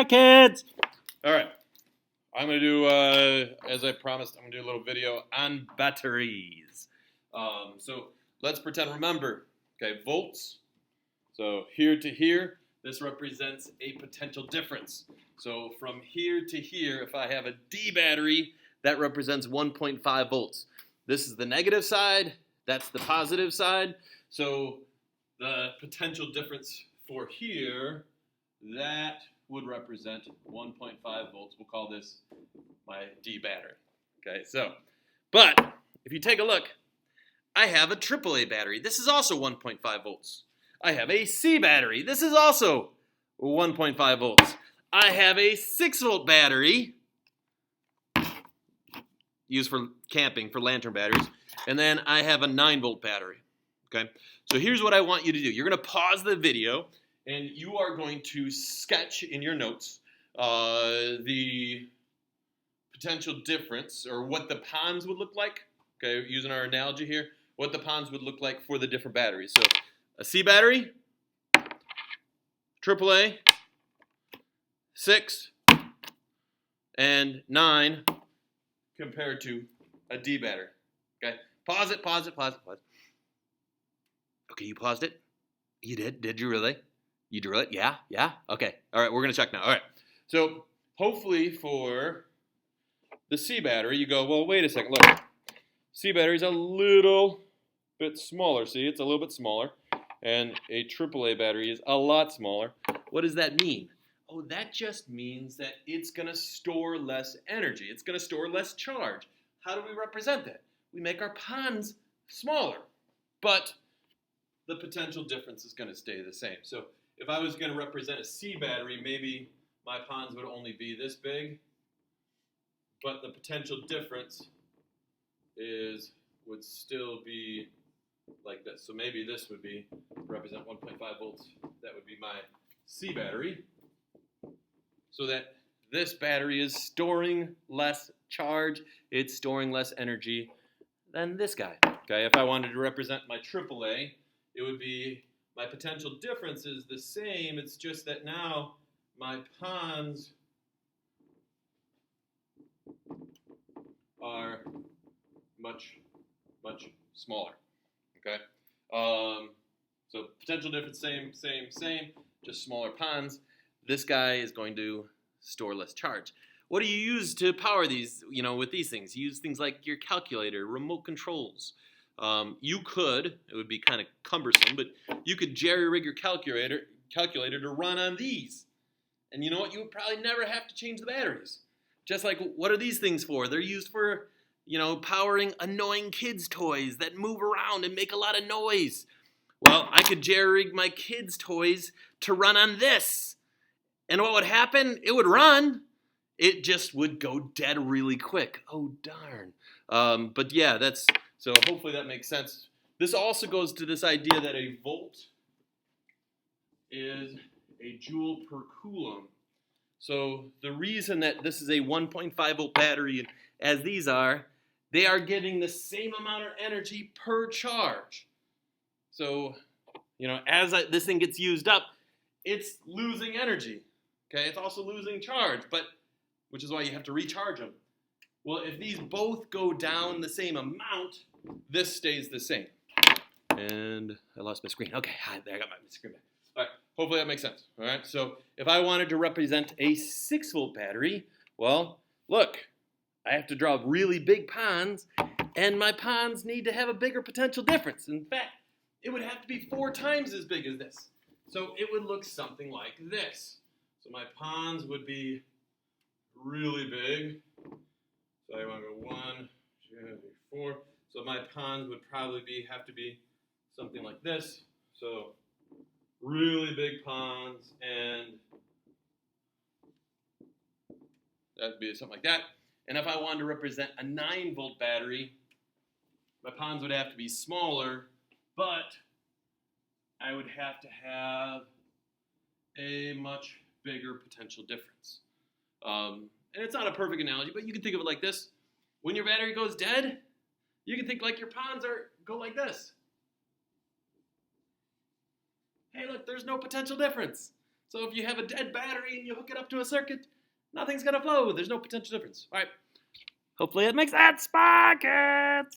Hi, kids. All right. I'm going to do, as I promised, I'm going to do a little video on batteries. So let's pretend, remember, okay, volts. So here to here, this represents a potential difference. So from here to here, if I have a D battery, that represents 1.5 volts. This is the negative side. That's the positive side. So the potential difference for here, that would represent 1.5 volts. We'll call this my D battery. Okay, so, but if you take a look, I have a AAA battery. This is also 1.5 volts. I have a C battery. This is also 1.5 volts. I have a 6-volt battery used for camping, for lantern batteries. And then I have a 9-volt battery. Okay, so here's what I want you to do. You're going to pause the video, and you are going to sketch in your notes the potential difference, or what the ponds would look like. Okay, using our analogy here, what the ponds would look like for the different batteries. So a C battery, AAA, 6, and 9 compared to a D battery. Okay, pause it. Okay, you paused it? You did? Did you really? You drew it? Yeah? Okay. All right, we're going to check now. All right. So hopefully for the C battery, you go, well, wait a second. Look, C battery's a little bit smaller. See, it's a little bit smaller. And a AAA battery is a lot smaller. What does that mean? Oh, that just means that it's going to store less energy. It's going to store less charge. How do we represent that? We make our ponds smaller. But the potential difference is going to stay the same. So if I was going to represent a C battery, maybe my ponds would only be this big, but the potential difference would still be like this. So maybe this would be represent 1.5 volts. That would be my C battery. So that this battery is storing less charge, it's storing less energy than this guy. Okay, if I wanted to represent my AAA, it would be, my potential difference is the same. It's just that now my ponds are much smaller. Okay? So potential difference, same, just smaller ponds. This guy is going to store less charge. What do you use to power these, with these things? You use things like your calculator, remote controls. You could, it would be kind of cumbersome, but you could jerry-rig your calculator to run on these. And you know what? You would probably never have to change the batteries. Just like, what are these things for? They're used for, powering annoying kids' toys that move around and make a lot of noise. Well, I could jerry-rig my kids' toys to run on this. And what would happen? It would run. It just would go dead really quick. Oh, darn. But yeah, so hopefully that makes sense. This also goes to this idea that a volt is a joule per coulomb. So the reason that this is a 1.5 volt battery, as these are, they are getting the same amount of energy per charge. So, as this thing gets used up, it's losing energy. Okay, it's also losing charge, which is why you have to recharge them. Well, if these both go down the same amount, this stays the same. And I lost my screen. Okay, there I got my screen back. All right, hopefully that makes sense. All right, so if I wanted to represent a 6-volt battery, well, look, I have to draw really big ponds, and my ponds need to have a bigger potential difference. In fact, it would have to be 4 times as big as this. So it would look something like this. So my ponds would be really big. So I want to go 1, 2, 3, 4. So my ponds would probably have to be something like this. So really big ponds, and that would be something like that. And if I wanted to represent a 9-volt battery, my ponds would have to be smaller, but I would have to have a much bigger potential difference. And it's not a perfect analogy, but you can think of it like this. When your battery goes dead, you can think like your ponds go like this. Hey, look, there's no potential difference. So if you have a dead battery and you hook it up to a circuit, nothing's going to flow. There's no potential difference. All right. Hopefully it makes sense, sparkets!